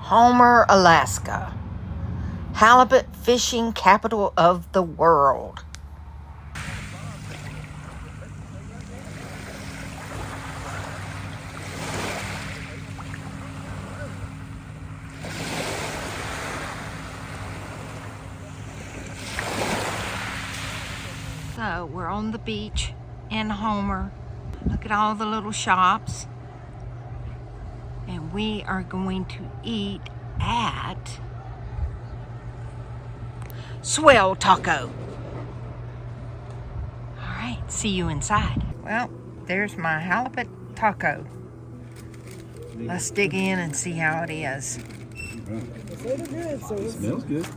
Homer, Alaska, halibut fishing capital of the world. So we're on the beach in Homer. Look at all the little shops. And we are going to eat at Swell Taco. All right, see you inside. Well, there's my halibut taco. Let's dig in and see how it is. It smells good.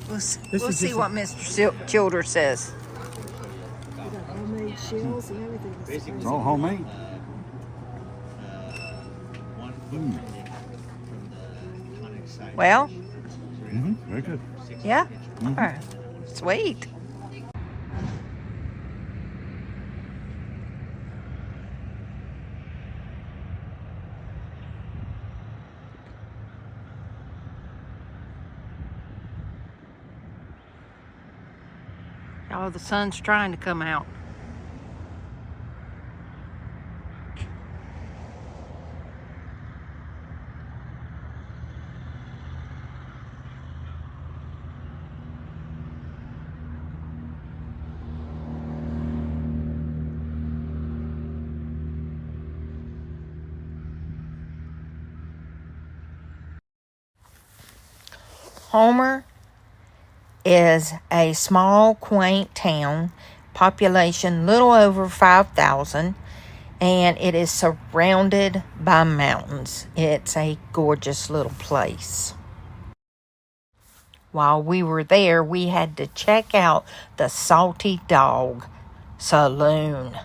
We'll see what Mr. Childers says. Homemade shells and everything. It's all homemade. Well, Very good. yeah? All right. Sweet. Oh, the sun's trying to come out. Homer is a small, quaint town, population little over 5,000, and it is surrounded by mountains. It's a gorgeous little place. While we were there, we had to check out the Salty Dog Saloon.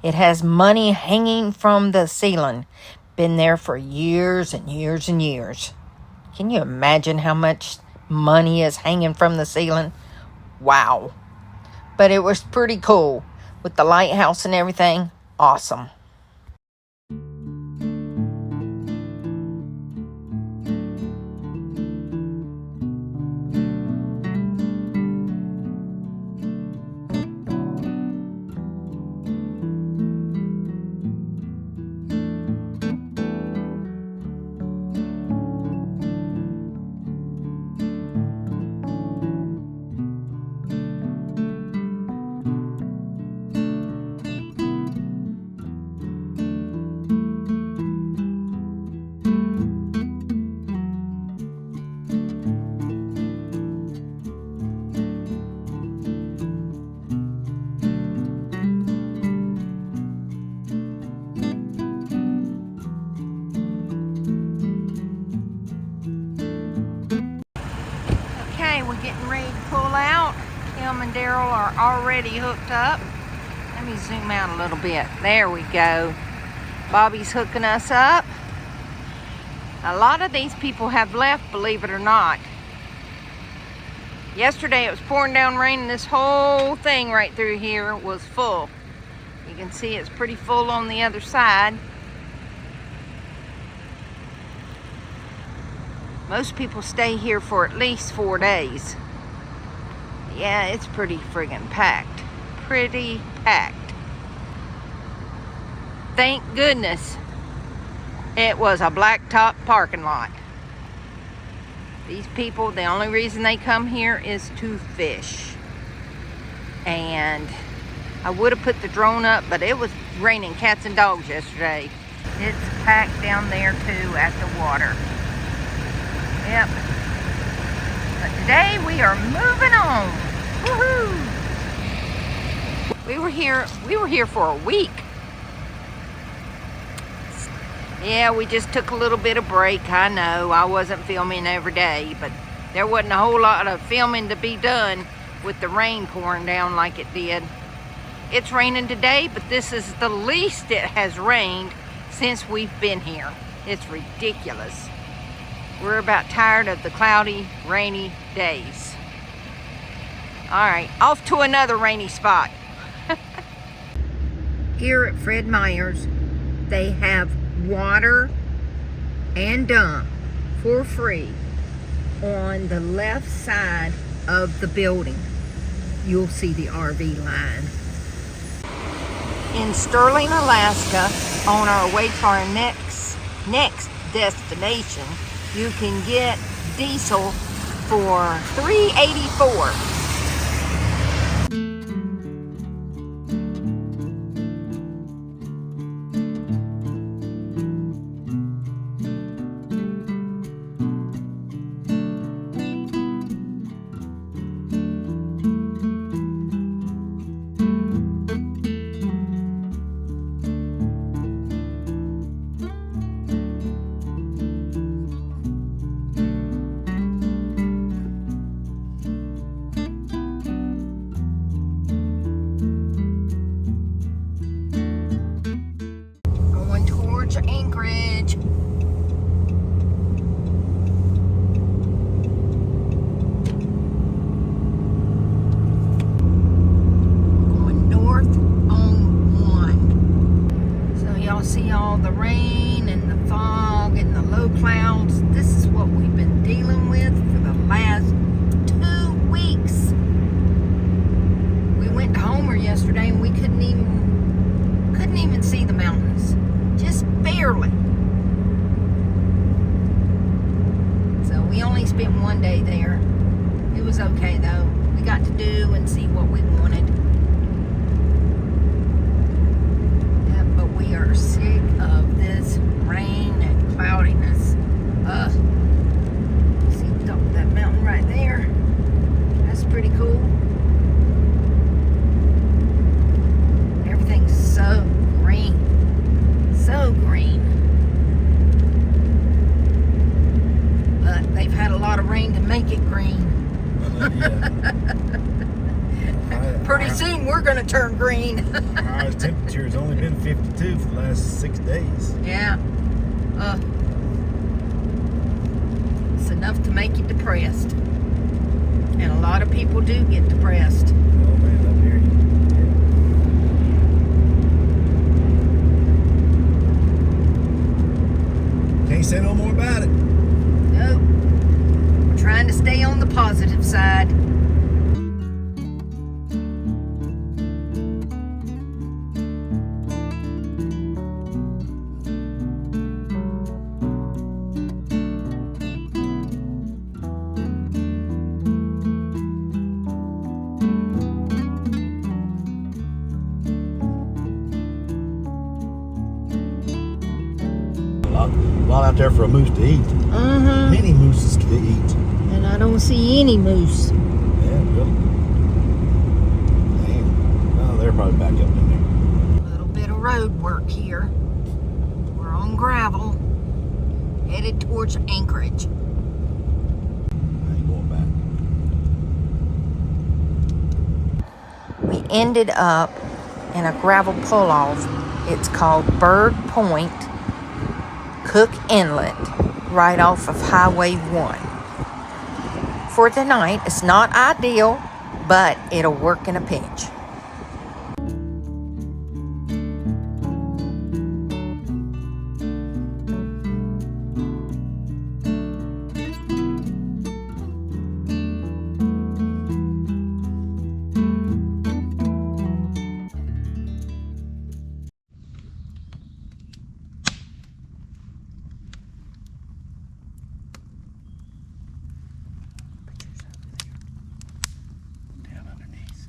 It has money hanging from the ceiling. Been there for years and years and years. Can you imagine how much money is hanging from the ceiling? Wow. But it was pretty cool with the lighthouse and everything. Awesome. We're getting ready to pull out. Tim and Daryl are already hooked up. Let me zoom out a little bit. There we go. Bobby's hooking us up. A lot of these people have left, believe it or not. Yesterday it was pouring down rain and this whole thing right through here was full. You can see it's pretty full on the other side. Most people stay here for at least 4 days. Yeah, it's pretty friggin' packed. Pretty packed. Thank goodness it was a blacktop parking lot. These people, the only reason they come here is to fish. And I would have put the drone up, but it was raining cats and dogs yesterday. It's packed down there too at the water. Yep. But today we are moving on. Woohoo! We were here for a week. Yeah, we just took a little bit of break. I know I wasn't filming every day, but there wasn't a whole lot of filming to be done with the rain pouring down like it did. It's raining today, but this is the least it has rained since we've been here. It's ridiculous. We're about tired of the cloudy, rainy days. All right, off to another rainy spot. Here at Fred Meyers, they have water and dump for free on the left side of the building. You'll see the RV line. In Sterling, Alaska, on our way to our next destination, you can get diesel for $3.84. Going towards Anchorage. Going north on 1. So y'all see all the rain and the fog and the low clouds. This is what we've been dealing with for the last 2 weeks. We went to Homer yesterday and we couldn't even see the mountains. Just barely. So we only spent 1 day there. It was okay though. We got to do and see what we wanted. Yeah, but we are sick of this rain and cloudiness. See the top of that mountain right there? That's pretty cool. Everything's so green. So green. But they've had a lot of rain to make it green. Pretty soon we're going to turn green. Our temperature has only been 52 for the last 6 days. Yeah. It's enough to make you depressed. And a lot of people do get depressed. Oh man, up here. Can't say no more about it. Nope. We're trying to stay on the positive side. A lot out there for a moose to eat. Many mooses to eat. And I don't see any moose. Yeah, really. Damn. Oh, they're probably back up in there. A little bit of road work here. We're on gravel, headed towards Anchorage. I ain't going back. We ended up in a gravel pull-off. It's called Bird Point, Cook Inlet, right off of Highway 1. For the night, it's not ideal, but it'll work in a pinch. Down underneath.